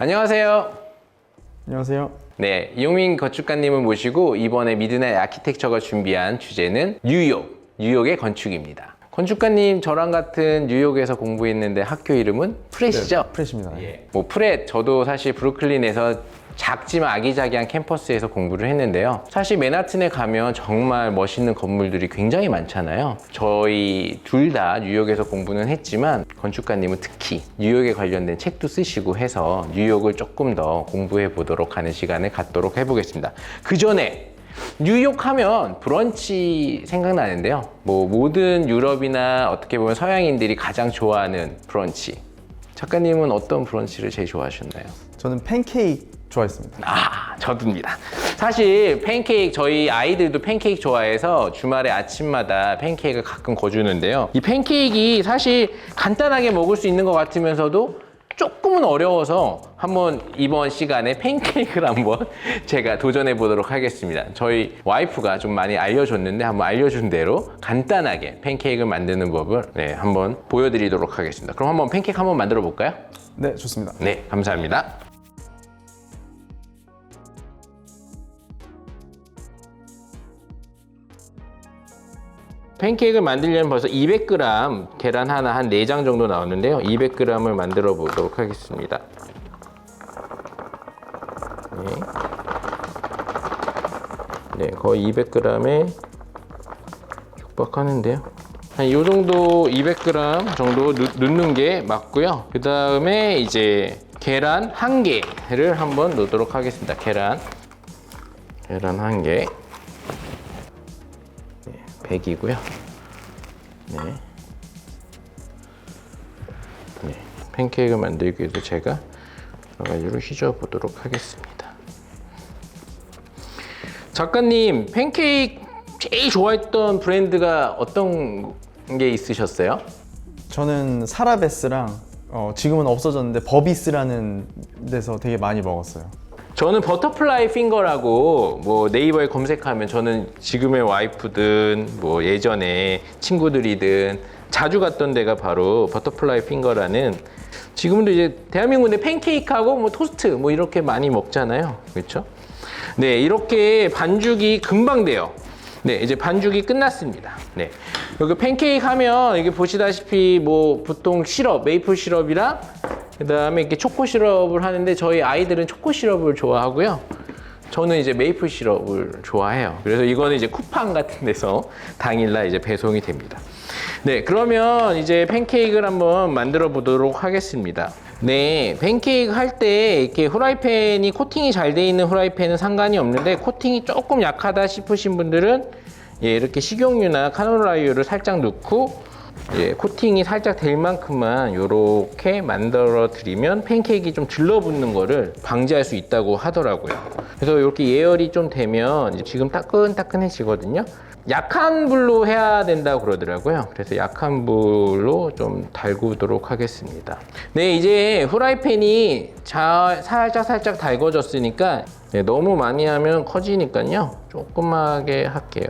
안녕하세요. 안녕하세요. 네, 이용민 건축가님을 모시고 이번에 미드나잇 아키텍처가 준비한 주제는 뉴욕의 건축입니다. 건축가님, 저랑 같은 뉴욕에서 공부했는데 학교 이름은 프렛이죠? 네, 프렛입니다. 예. 뭐 프렛, 저도 사실 브루클린에서 작지만 아기자기한 캠퍼스에서 공부를 했는데요. 사실 맨하튼에 가면 정말 멋있는 건물들이 굉장히 많잖아요. 저희 둘 다 뉴욕에서 공부는 했지만 건축가님은 특히 뉴욕에 관련된 책도 쓰시고 해서 뉴욕을 조금 더 공부해 보도록 하는 시간을 갖도록 해보겠습니다. 그 전에 뉴욕 하면 브런치 생각나는데요. 뭐 모든 유럽이나 어떻게 보면 서양인들이 가장 좋아하는 브런치. 작가님은 어떤 브런치를 제일 좋아하셨나요? 저는 팬케이크 좋아했습니다. 저도입니다. 사실 팬케이크, 저희 아이들도 팬케이크 좋아해서 주말에 아침마다 팬케이크를 가끔 거주는데요. 이 팬케이크가 사실 간단하게 먹을 수 있는 것 같으면서도 조금은 어려워서 한번 이번 시간에 팬케이크를 한번 제가 도전해 보도록 하겠습니다. 저희 와이프가 좀 많이 알려줬는데 한번 알려준 대로 간단하게 팬케이크를 만드는 법을 한번 보여드리도록 하겠습니다. 그럼 한번 팬케이크 한번 만들어 볼까요? 네, 좋습니다. 네, 감사합니다. 팬케이크를 만들려면 벌써 200g 계란 하나 한 4장 정도 나오는데요. 200g을 만들어 보도록 하겠습니다. 네, 거의 200g에 육박하는데요. 한 이 정도 200g 정도 넣는 게 맞고요. 그 다음에 이제 계란 1개를 한번 넣도록 하겠습니다. 계란 1개. 100이고요. 팬케이크 만들기 위해서 제가 여러 가지로 휘저어 보도록 하겠습니다. 작가님, 팬케이크 제일 좋아했던 브랜드가 어떤 게 있으셨어요? 저는 사라베스랑 지금은 없어졌는데 버비스라는 데서 되게 많이 먹었어요. 저는 버터플라이 핑거라고 뭐 네이버에 검색하면 저는 지금의 와이프든 뭐 예전에 친구들이든 자주 갔던 데가 바로 버터플라이 핑거라는, 지금도 이제 대한민국 내 팬케이크하고 뭐 토스트 뭐 이렇게 많이 먹잖아요. 그렇죠? 네, 이렇게 반죽이 금방 돼요. 네, 이제 반죽이 끝났습니다. 네. 여기 팬케이크 하면 이게 보시다시피 뭐 보통 시럽, 메이플 시럽이랑 그 다음에 이렇게 초코 시럽을 하는데 저희 아이들은 초코 시럽을 좋아하고요. 저는 이제 메이플 시럽을 좋아해요. 그래서 이거는 이제 쿠팡 같은 데서 당일날 이제 배송이 됩니다. 네, 그러면 이제 팬케이크를 한번 만들어 보도록 하겠습니다. 네, 팬케이크 할 때 이렇게 후라이팬이 코팅이 잘 돼 있는 후라이팬은 상관이 없는데 코팅이 조금 약하다 싶으신 분들은 이렇게 식용유나 카놀라유를 살짝 넣고 코팅이 살짝 될 만큼만 이렇게 만들어 드리면 팬케이크가 좀 들러붙는 거를 방지할 수 있다고 하더라고요. 그래서 이렇게 예열이 좀 되면 지금 따끈따끈해지거든요. 약한 불로 해야 된다고 그러더라고요. 그래서 약한 불로 좀 달구도록 하겠습니다. 네, 이제 후라이팬이 살짝 달궈졌으니까 너무 많이 하면 커지니까요. 조그맣게 할게요.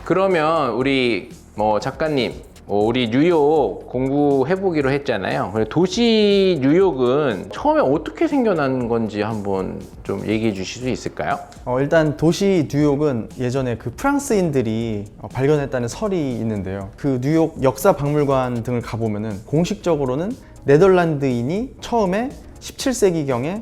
그러면 우리 작가님, 우리 뉴욕 공부해보기로 했잖아요. 도시 뉴욕은 처음에 어떻게 생겨난 건지 한번 좀 얘기해 주실 수 있을까요? 일단 도시 뉴욕은 예전에 그 프랑스인들이 발견했다는 설이 있는데요. 그 뉴욕 역사박물관 등을 가보면은 공식적으로는 네덜란드인이 처음에 17세기경에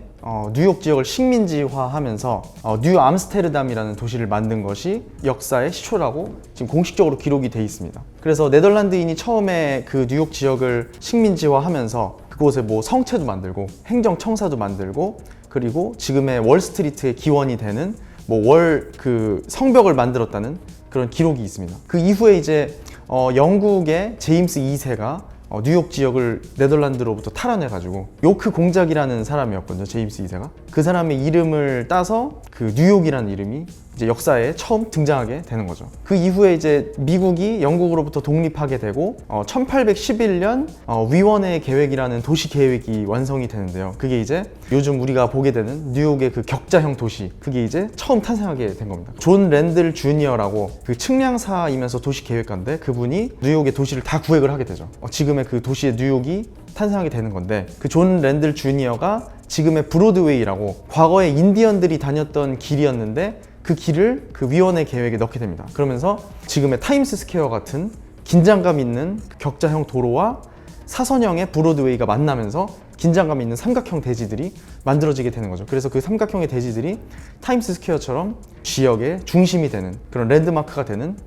뉴욕 지역을 식민지화하면서 뉴 암스테르담이라는 도시를 만든 것이 역사의 시초라고 지금 공식적으로 기록이 돼 있습니다. 그래서 네덜란드인이 처음에 그 뉴욕 지역을 식민지화하면서 그곳에 뭐 성체도 만들고 행정청사도 만들고 그리고 지금의 월스트리트의 기원이 되는 그 성벽을 만들었다는 그런 기록이 있습니다. 그 이후에 이제 영국의 제임스 2세가 뉴욕 지역을 네덜란드로부터 탈환해가지고 요크 공작이라는 사람이었거든요. 제임스 2세가 그 사람의 이름을 따서 그 뉴욕이라는 이름이 이제 역사에 처음 등장하게 되는 거죠. 그 이후에 이제 미국이 영국으로부터 독립하게 되고 1811년 위원회 계획이라는 도시 계획이 완성이 되는데요. 그게 이제 요즘 우리가 보게 되는 뉴욕의 그 격자형 도시, 그게 이제 처음 탄생하게 된 겁니다. 존 랜들 주니어라고 그 측량사이면서 도시 계획가인데 그분이 뉴욕의 도시를 다 구획을 하게 되죠. 지금의 그 도시의 뉴욕이 탄생하게 되는 건데, 그 존 랜들 주니어가 지금의 브로드웨이라고 과거에 인디언들이 다녔던 길이었는데 그 길을 그 위원회 계획에 넣게 됩니다. 그러면서 지금의 타임스 스퀘어 같은 긴장감 있는 격자형 도로와 사선형의 브로드웨이가 만나면서 긴장감 있는 삼각형 대지들이 만들어지게 되는 거죠. 그래서 그 삼각형의 대지들이 타임스 스퀘어처럼 지역의 중심이 되는 그런 랜드마크가 되는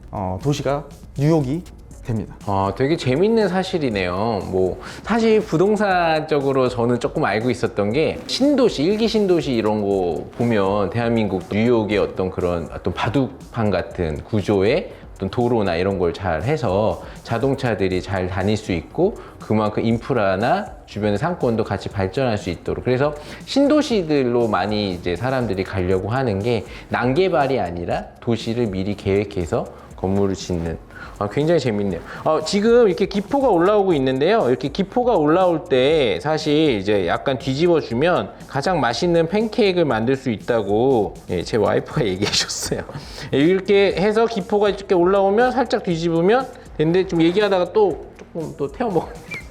도시가 뉴욕이 됩니다. 되게 재밌는 사실이네요. 뭐 사실 부동산적으로 저는 조금 알고 있었던 게 신도시, 일기 신도시 이런 거 보면 대한민국 뉴욕의 어떤 그런 어떤 바둑판 같은 구조의 어떤 도로나 이런 걸 잘 해서 자동차들이 잘 다닐 수 있고 그만큼 인프라나 주변의 상권도 같이 발전할 수 있도록, 그래서 신도시들로 많이 이제 사람들이 가려고 하는 게 난개발이 아니라 도시를 미리 계획해서 건물을 짓는. 굉장히 재밌네요. 지금 이렇게 기포가 올라오고 있는데요. 이렇게 기포가 올라올 때 사실 이제 약간 뒤집어 주면 가장 맛있는 팬케이크를 만들 수 있다고 제 와이프가 얘기해 줬어요. 이렇게 해서 기포가 이렇게 올라오면 살짝 뒤집으면 되는데 좀 얘기하다가 또 조금 또 태워 먹었네요.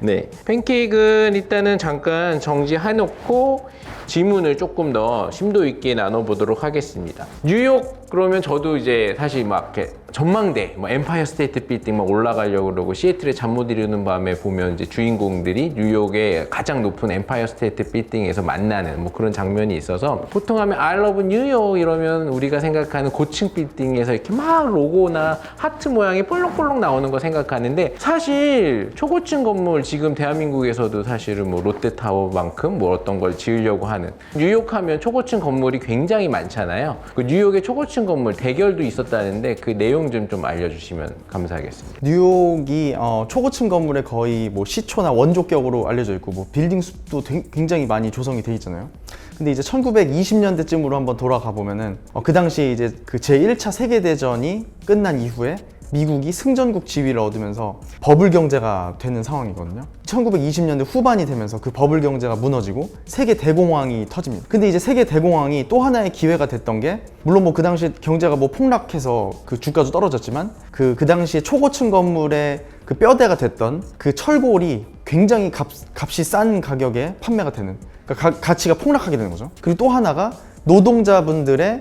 네, 팬케이크는 일단은 잠깐 정지해 놓고 질문을 조금 더 심도 있게 나눠보도록 하겠습니다. 뉴욕 그러면 저도 이제 사실 막 이렇게 전망대, 뭐 엠파이어 스테이트 빌딩 막 올라가려고 그러고 시애틀에 잠 못 이루는 밤에 보면 이제 주인공들이 뉴욕의 가장 높은 엠파이어 스테이트 빌딩에서 만나는 뭐 그런 장면이 있어서, 보통 하면 I love 뉴욕 이러면 우리가 생각하는 고층 빌딩에서 이렇게 막 로고나 하트 모양이 볼록볼록 나오는 거 생각하는데, 사실 초고층 건물 지금 대한민국에서도 사실은 뭐 롯데타워만큼 뭐 어떤 걸 지으려고 하는, 뉴욕 하면 초고층 건물이 굉장히 많잖아요. 그 뉴욕의 초고층 건물 대결도 있었다는데 그 내용 좀 알려주시면 감사하겠습니다. 뉴욕이 초고층 건물에 거의 뭐 시초나 원조격으로 알려져 있고 뭐 빌딩 숲도 굉장히 많이 조성이 돼 있잖아요. 근데 이제 1920년대쯤으로 한번 돌아가 보면은 그 당시에 이제 그 제1차 세계대전이 끝난 이후에 미국이 승전국 지위를 얻으면서 버블 경제가 되는 상황이거든요. 1920년대 후반이 되면서 그 버블 경제가 무너지고 세계 대공황이 터집니다. 근데 이제 세계 대공황이 또 하나의 기회가 됐던 게, 물론 뭐 그 당시 경제가 뭐 폭락해서 그 주가도 떨어졌지만 그 당시에 초고층 건물의 그 뼈대가 됐던 그 철골이 굉장히 값이 싼 가격에 판매가 되는, 그러니까 가치가 폭락하게 되는 거죠. 그리고 또 하나가 노동자분들의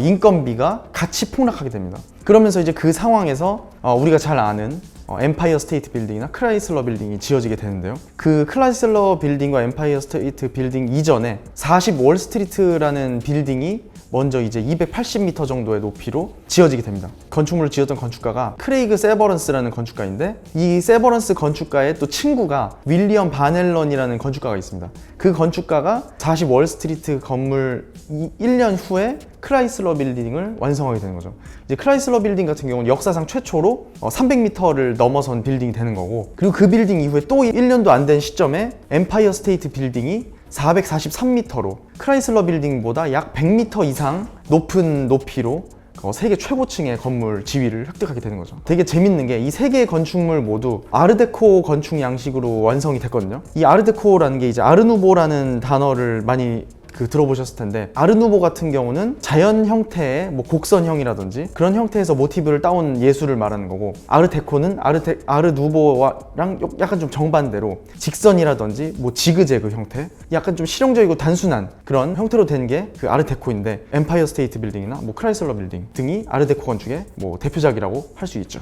인건비가 같이 폭락하게 됩니다. 그러면서 이제 그 상황에서 우리가 잘 아는 엠파이어 스테이트 빌딩이나 크라이슬러 빌딩이 지어지게 되는데요. 그 크라이슬러 빌딩과 엠파이어 스테이트 빌딩 이전에 40월 스트리트라는 빌딩이 먼저 이제 280m 정도의 높이로 지어지게 됩니다. 건축물을 지었던 건축가가 크레이그 세버런스라는 건축가인데, 이 세버런스 건축가의 또 친구가 윌리엄 바넬런이라는 건축가가 있습니다. 그 건축가가 40월 스트리트 건물 1년 후에 크라이슬러 빌딩을 완성하게 되는 거죠. 이제 크라이슬러 빌딩 같은 경우는 역사상 최초로 300m를 넘어선 빌딩이 되는 거고, 그리고 그 빌딩 이후에 또 1년도 안 된 시점에 엠파이어 스테이트 빌딩이 443m로 크라이슬러 빌딩보다 약 100m 이상 높은 높이로 세계 최고층의 건물 지위를 획득하게 되는 거죠. 되게 재밌는 게 이 세 개의 건축물 모두 아르데코 건축 양식으로 완성이 됐거든요. 이 아르데코라는 게 이제 아르누보라는 단어를 많이 들어보셨을 텐데, 아르누보 같은 경우는 자연 형태의 뭐 곡선형이라든지 그런 형태에서 모티브를 따온 예술을 말하는 거고, 아르데코는 아르누보랑 약간 좀 정반대로 직선이라든지 뭐 지그재그 형태, 약간 좀 실용적이고 단순한 그런 형태로 된 게 그 아르데코인데, 엠파이어 스테이트 빌딩이나 뭐 크라이슬러 빌딩 등이 아르데코 건축의 뭐 대표작이라고 할 수 있죠.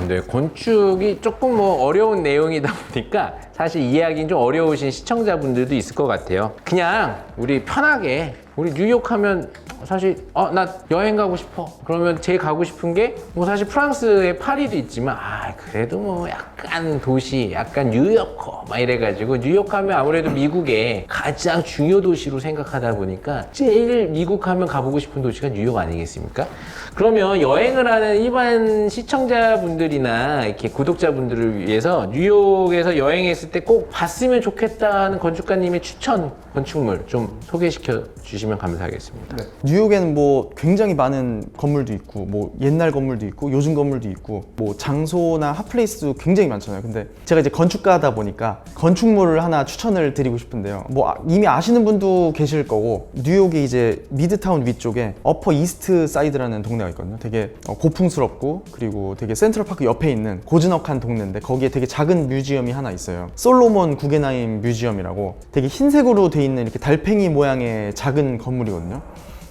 네, 건축이 조금 뭐 어려운 내용이다 보니까 사실 이해하기는 좀 어려우신 시청자분들도 있을 것 같아요. 그냥 우리 편하게, 우리 뉴욕 하면 사실 나 여행 가고 싶어. 그러면 제일 가고 싶은 게 뭐 사실 프랑스의 파리도 있지만 그래도 뭐 약간 도시, 약간 뉴요커 막 이래가지고, 뉴욕 하면 아무래도 미국의 가장 중요 도시로 생각하다 보니까 제일 미국 하면 가보고 싶은 도시가 뉴욕 아니겠습니까? 그러면 여행을 하는 일반 시청자분들이나 이렇게 구독자분들을 위해서 뉴욕에서 여행했을 때 꼭 봤으면 좋겠다 하는 건축가님의 추천 건축물 좀 소개시켜 주시면 주시면 감사하겠습니다. 뉴욕에는 뭐 굉장히 많은 건물도 있고 뭐 옛날 건물도 있고 요즘 건물도 있고 뭐 장소나 핫플레이스도 굉장히 많잖아요. 근데 제가 이제 건축가다 보니까 건축물을 하나 추천을 드리고 싶은데요. 뭐 이미 아시는 분도 계실 거고, 뉴욕의 이제 미드타운 위쪽에 어퍼 이스트 사이드라는 동네가 있거든요. 되게 고풍스럽고 그리고 되게 센트럴파크 옆에 있는 고즈넉한 동네인데, 거기에 되게 작은 뮤지엄이 하나 있어요. 솔로몬 구겐하임 뮤지엄이라고 되게 흰색으로 돼 있는 이렇게 달팽이 모양의 작은 건물이거든요.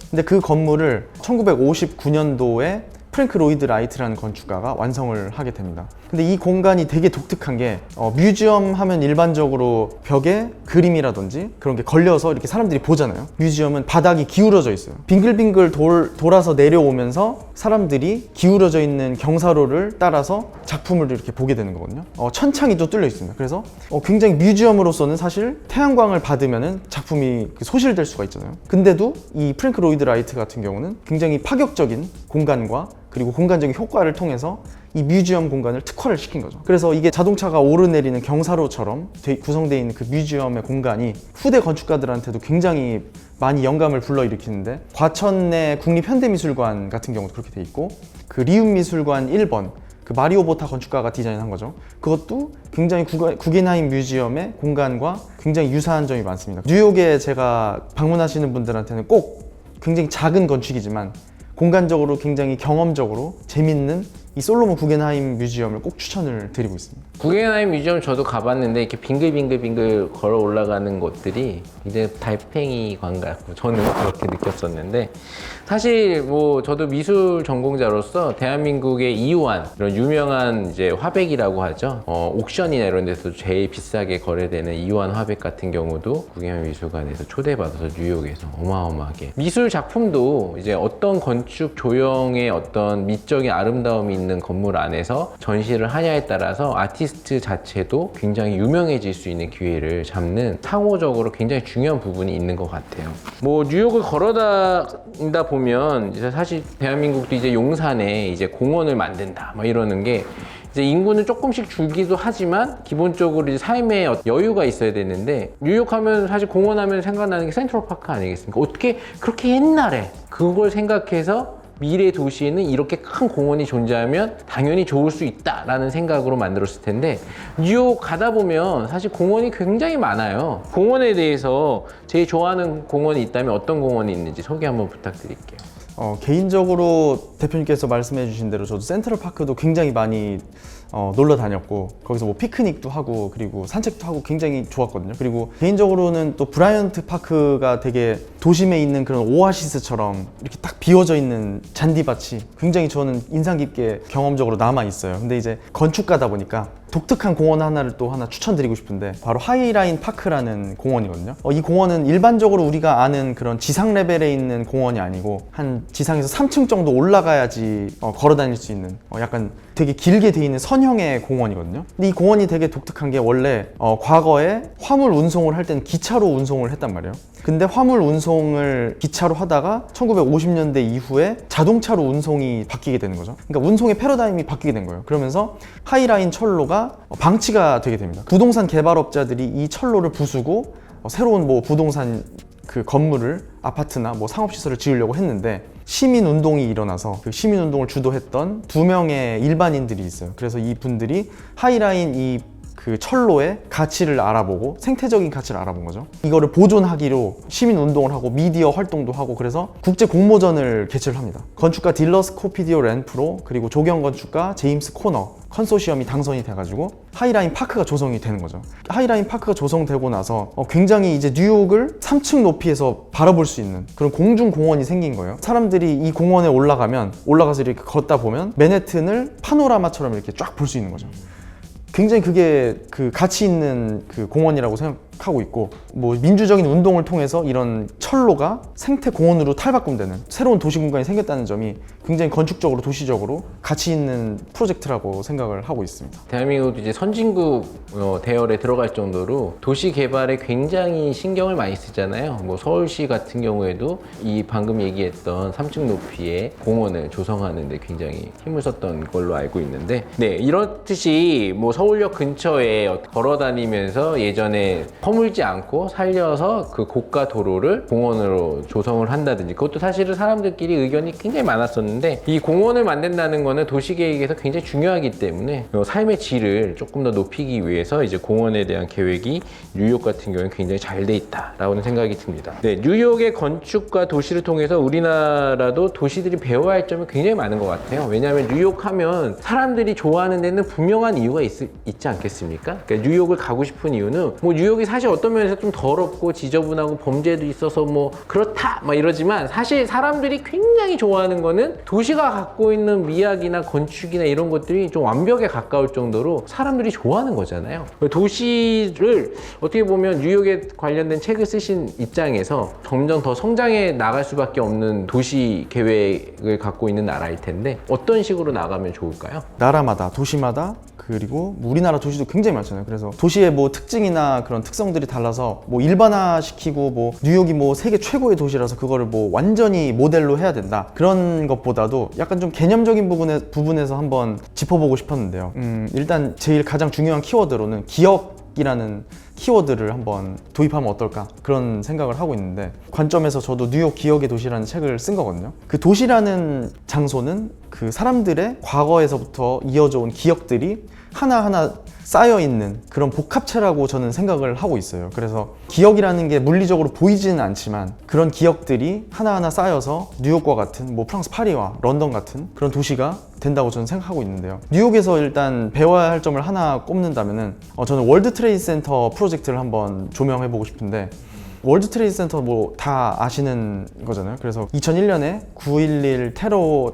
근데 그 건물을 1959년도에 프랭크 로이드 라이트라는 건축가가 완성을 하게 됩니다. 근데 이 공간이 되게 독특한 게 뮤지엄 하면 일반적으로 벽에 그림이라든지 그런 게 걸려서 이렇게 사람들이 보잖아요. 뮤지엄은 바닥이 기울어져 있어요. 빙글빙글 돌아서 내려오면서 사람들이 기울어져 있는 경사로를 따라서 작품을 이렇게 보게 되는 거거든요. 천창이 또 뚫려 있습니다. 그래서 굉장히 뮤지엄으로서는 사실 태양광을 받으면은 작품이 소실될 수가 있잖아요. 근데도 이 프랭크 로이드 라이트 같은 경우는 굉장히 파격적인 공간과 그리고 공간적인 효과를 통해서 이 뮤지엄 공간을 특화를 시킨 거죠. 그래서 이게 자동차가 오르내리는 경사로처럼 구성되어 있는 그 뮤지엄의 공간이 후대 건축가들한테도 굉장히 많이 영감을 불러일으키는데, 과천내 국립현대미술관 같은 경우도 그렇게 돼 있고, 그 리움미술관 1번 그 마리오 보타 건축가가 디자인한 거죠. 그것도 굉장히 구겐하임 뮤지엄의 공간과 굉장히 유사한 점이 많습니다. 뉴욕에 제가 방문하시는 분들한테는 꼭, 굉장히 작은 건축이지만 공간적으로 굉장히 경험적으로 재밌는 이 솔로몬 구겐하임 뮤지엄을 꼭 추천을 드리고 있습니다. 구겐하임 뮤지엄 저도 가봤는데 이렇게 빙글빙글 걸어 올라가는 곳들이 이제 달팽이 광 같고, 저는 그렇게 느꼈었는데, 사실 뭐 저도 미술 전공자로서 대한민국의 이우환, 이런 유명한 이제 화백이라고 하죠. 옥션이나 이런 데서 제일 비싸게 거래되는 이우환 화백 같은 경우도 구겐하임 미술관에서 초대받아서 뉴욕에서 어마어마하게, 미술 작품도 이제 어떤 건축 조형의 어떤 미적인 아름다움이 있는 건물 안에서 전시를 하냐에 따라서 아티스트 자체도 굉장히 유명해질 수 있는 기회를 잡는, 상호적으로 굉장히 중요한 부분이 있는 것 같아요. 뭐 뉴욕을 걸어다니다 보면 이제 사실 대한민국도 이제 용산에 이제 공원을 만든다 막 이러는 게, 이제 인구는 조금씩 줄기도 하지만 기본적으로 이제 삶에 여유가 있어야 되는데, 뉴욕 하면 사실 공원 하면 생각나는 게 센트럴파크 아니겠습니까? 어떻게 그렇게 옛날에 그걸 생각해서 미래 도시에는 이렇게 큰 공원이 존재하면 당연히 좋을 수 있다라는 생각으로 만들었을 텐데, 뉴욕 가다 보면 사실 공원이 굉장히 많아요. 공원에 대해서 제일 좋아하는 공원이 있다면 어떤 공원이 있는지 소개 한번 부탁드릴게요. 개인적으로 대표님께서 말씀해 주신 대로 저도 센트럴파크도 굉장히 많이 놀러 다녔고, 거기서 뭐 피크닉도 하고 그리고 산책도 하고 굉장히 좋았거든요. 그리고 개인적으로는 또 브라이언트 파크가 되게 도심에 있는 그런 오아시스처럼 이렇게 딱 비워져 있는 잔디밭이 굉장히 저는 인상 깊게 경험적으로 남아 있어요. 근데 이제 건축가다 보니까 독특한 공원 하나를 또 하나 추천드리고 싶은데, 바로 하이라인 파크라는 공원이거든요. 이 공원은 일반적으로 우리가 아는 그런 지상 레벨에 있는 공원이 아니고 한 지상에서 3층 정도 올라가야지 걸어 다닐 수 있는 약간 되게 길게 돼 있는 선형의 공원이거든요. 근데 이 공원이 되게 독특한 게, 원래 과거에 화물 운송을 할 때는 기차로 운송을 했단 말이에요. 근데 화물 운송을 기차로 하다가 1950년대 이후에 자동차로 운송이 바뀌게 되는 거죠. 그러니까 운송의 패러다임이 바뀌게 된 거예요. 그러면서 하이라인 철로가 방치가 되게 됩니다. 부동산 개발업자들이 이 철로를 부수고 새로운 뭐 부동산 그 건물을, 아파트나 뭐 상업시설을 지으려고 했는데, 시민운동이 일어나서 그 시민운동을 주도했던 2명의 일반인들이 있어요. 그래서 이 분들이 하이라인 그 철로의 가치를 알아보고 생태적인 가치를 알아본 거죠. 이거를 보존하기로 시민운동을 하고 미디어 활동도 하고, 그래서 국제 공모전을 개최를 합니다. 건축가 딜러스 코피디오 렌프로 그리고 조경 건축가 제임스 코너 컨소시엄이 당선이 돼가지고 하이라인 파크가 조성이 되는 거죠. 하이라인 파크가 조성되고 나서 굉장히 이제 뉴욕을 3층 높이에서 바라볼 수 있는 그런 공중 공원이 생긴 거예요. 사람들이 이 공원에 올라가서 이렇게 걷다 보면 맨해튼을 파노라마처럼 이렇게 쫙 볼 수 있는 거죠. 굉장히 그게 그 가치 있는 그 공원이라고 생각하고 있고, 뭐 민주적인 운동을 통해서 이런 철로가 생태 공원으로 탈바꿈되는 새로운 도시 공간이 생겼다는 점이 굉장히 건축적으로 도시적으로 가치 있는 프로젝트라고 생각을 하고 있습니다. 대한민국도 이제 선진국 대열에 들어갈 정도로 도시 개발에 굉장히 신경을 많이 쓰잖아요. 뭐 서울시 같은 경우에도 이 방금 얘기했던 3층 높이의 공원을 조성하는 데 굉장히 힘을 썼던 걸로 알고 있는데, 네, 이렇듯이 뭐 서울역 근처에 걸어 다니면서 예전에 허물지 않고 살려서 그 고가 도로를 공원으로 조성을 한다든지, 그것도 사실은 사람들끼리 의견이 굉장히 많았었는데, 이 공원을 만든다는 거는 도시계획에서 굉장히 중요하기 때문에 삶의 질을 조금 더 높이기 위해서 이제 공원에 대한 계획이 뉴욕 같은 경우는 굉장히 잘 돼 있다라고는 생각이 듭니다. 네, 뉴욕의 건축과 도시를 통해서 우리나라도 도시들이 배워야 할 점이 굉장히 많은 것 같아요. 왜냐하면 뉴욕 하면 사람들이 좋아하는 데는 분명한 이유가 있지 않겠습니까? 그러니까 뉴욕을 가고 싶은 이유는 뭐 뉴욕이 사실 어떤 면에서 좀 더럽고 지저분하고 범죄도 있어서 뭐 그렇다 막 이러지만, 사실 사람들이 굉장히 좋아하는 거는 도시가 갖고 있는 미학이나 건축이나 이런 것들이 좀 완벽에 가까울 정도로 사람들이 좋아하는 거잖아요. 도시를 어떻게 보면 뉴욕에 관련된 책을 쓰신 입장에서 점점 더 성장해 나갈 수밖에 없는 도시 계획을 갖고 있는 나라일 텐데, 어떤 식으로 나가면 좋을까요? 나라마다, 도시마다, 그리고 우리나라 도시도 굉장히 많잖아요. 그래서 도시의 뭐 특징이나 그런 특성들이 달라서 뭐 일반화시키고 뭐 뉴욕이 뭐 세계 최고의 도시라서 그거를 뭐 완전히 모델로 해야 된다, 그런 것보다도 약간 좀 개념적인 부분에서 한번 짚어보고 싶었는데요. 일단 제일 가장 중요한 키워드로는 기억이라는 키워드를 한번 도입하면 어떨까, 그런 생각을 하고 있는데, 관점에서 저도 뉴욕 기억의 도시라는 책을 쓴 거거든요. 그 도시라는 장소는 그 사람들의 과거에서부터 이어져 온 기억들이 하나하나 쌓여있는 그런 복합체라고 저는 생각을 하고 있어요. 그래서 기억이라는 게 물리적으로 보이지는 않지만 그런 기억들이 하나하나 쌓여서 뉴욕과 같은, 뭐 프랑스 파리와 런던 같은 그런 도시가 된다고 저는 생각하고 있는데요. 뉴욕에서 일단 배워야 할 점을 하나 꼽는다면은 저는 월드 트레이드 센터 프로젝트를 한번 조명해보고 싶은데, 월드 트레이드 센터 뭐 다 아시는 거잖아요. 그래서 2001년에 9.11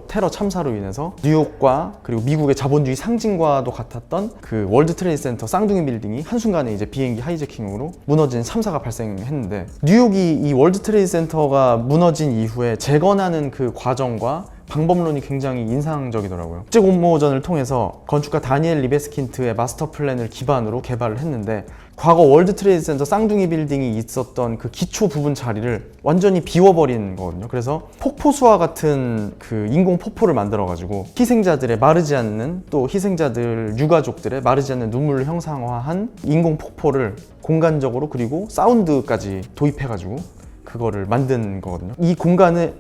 테러 참사로 인해서 뉴욕과 그리고 미국의 자본주의 상징과도 같았던 그 월드 트레이드 센터 쌍둥이 빌딩이 한순간에 이제 비행기 하이제킹으로 무너진 참사가 발생했는데, 뉴욕이 이 월드 트레이드 센터가 무너진 이후에 재건하는 그 과정과 방법론이 굉장히 인상적이더라고요. 국제 공모전을 통해서 건축가 다니엘 리베스킨트의 마스터 플랜을 기반으로 개발을 했는데, 과거 월드 트레이드 센터 쌍둥이 빌딩이 있었던 그 기초 부분 자리를 완전히 비워버린 거거든요. 그래서 폭포수와 같은 그 인공 폭포를 만들어가지고 희생자들의 마르지 않는, 또 희생자들 유가족들의 마르지 않는 눈물을 형상화한 인공 폭포를 공간적으로, 그리고 사운드까지 도입해가지고 그거를 만든 거거든요. 이 공간에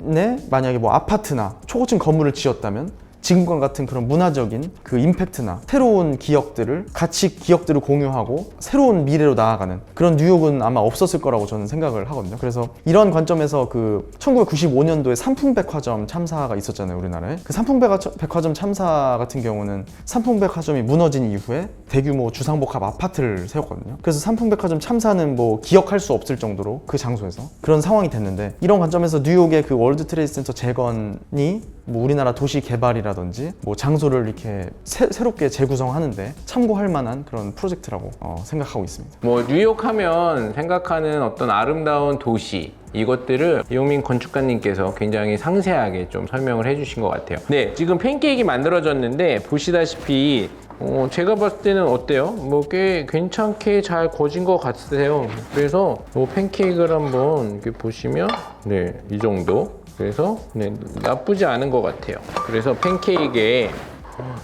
만약에 뭐 아파트나 초고층 건물을 지었다면 지금과 같은 그런 문화적인 그 임팩트나 새로운 기억들을, 같이 기억들을 공유하고 새로운 미래로 나아가는 그런 뉴욕은 아마 없었을 거라고 저는 생각을 하거든요. 그래서 이런 관점에서 그 1995년도에 삼풍백화점 참사가 있었잖아요, 우리나라에. 그 삼풍백화점 참사 같은 경우는 삼풍백화점이 무너진 이후에 대규모 주상복합 아파트를 세웠거든요. 그래서 삼풍백화점 참사는 뭐 기억할 수 없을 정도로 그 장소에서 그런 상황이 됐는데, 이런 관점에서 뉴욕의 그 월드 트레이드 센터 재건이 뭐 우리나라 도시 개발이라든지 뭐 장소를 이렇게 새롭게 재구성하는데 참고할 만한 그런 프로젝트라고 생각하고 있습니다. 뭐 뉴욕 하면 생각하는 어떤 아름다운 도시, 이것들을 이용민 건축가님께서 굉장히 상세하게 좀 설명을 해주신 것 같아요. 네, 지금 팬케이크 만들어졌는데 보시다시피 제가 봤을 때는 어때요? 뭐 꽤 괜찮게 잘 구워진 것 같으세요. 그래서 뭐 팬케이크를 한번 이렇게 보시면, 네, 이 정도. 그래서 네, 나쁘지 않은 것 같아요. 그래서 팬케이크에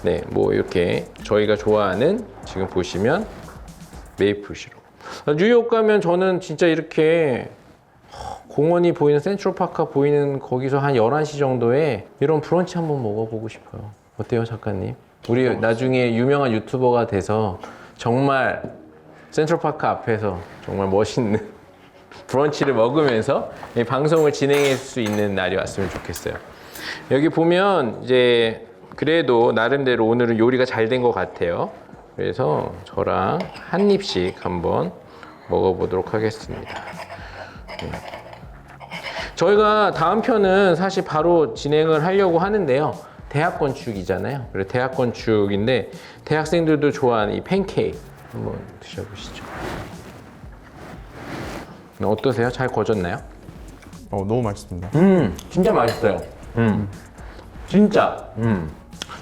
네, 뭐 이렇게 저희가 좋아하는, 지금 보시면 메이플 시럽. 뉴욕 가면 저는 진짜 이렇게 공원이 보이는, 센트럴파크가 보이는 거기서 한 11시 정도에 이런 브런치 한번 먹어보고 싶어요. 어때요, 작가님? 우리 나중에 유명한 유튜버가 돼서 정말 센트럴파크 앞에서 정말 멋있는 브런치를 먹으면서 이 방송을 진행할 수 있는 날이 왔으면 좋겠어요. 여기 보면 이제 그래도 나름대로 오늘은 요리가 잘 된 것 같아요. 그래서 저랑 한 입씩 한번 먹어보도록 하겠습니다. 저희가 다음 편은 사실 바로 진행을 하려고 하는데요. 대학 건축이잖아요. 그래서 대학 건축인데 대학생들도 좋아하는 이 팬케이크 한번 드셔보시죠. 어떠세요? 잘 구워졌나요? 너무 맛있습니다. 진짜 맛있어요. 진짜.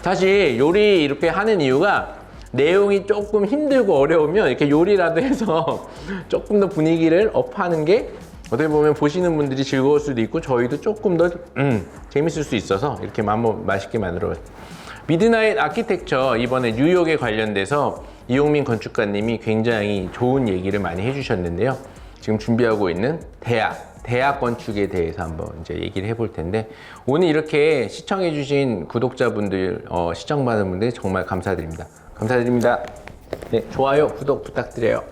사실 요리 이렇게 하는 이유가 내용이 조금 힘들고 어려우면 이렇게 요리라도 해서 조금 더 분위기를 업하는 게 어떻게 보면 보시는 분들이 즐거울 수도 있고 저희도 조금 더 재밌을 수 있어서 이렇게 한번 맛있게 만들어봤어요. 미드나잇 아키텍처 이번에 뉴욕에 관련돼서 이용민 건축가님이 굉장히 좋은 얘기를 많이 해주셨는데요. 지금 준비하고 있는 대학 건축에 대해서 한번 이제 얘기를 해볼 텐데 오늘 이렇게 시청해주신 구독자분들, 시청받은 분들 정말 감사드립니다. 감사드립니다. 네, 좋아요, 구독 부탁드려요.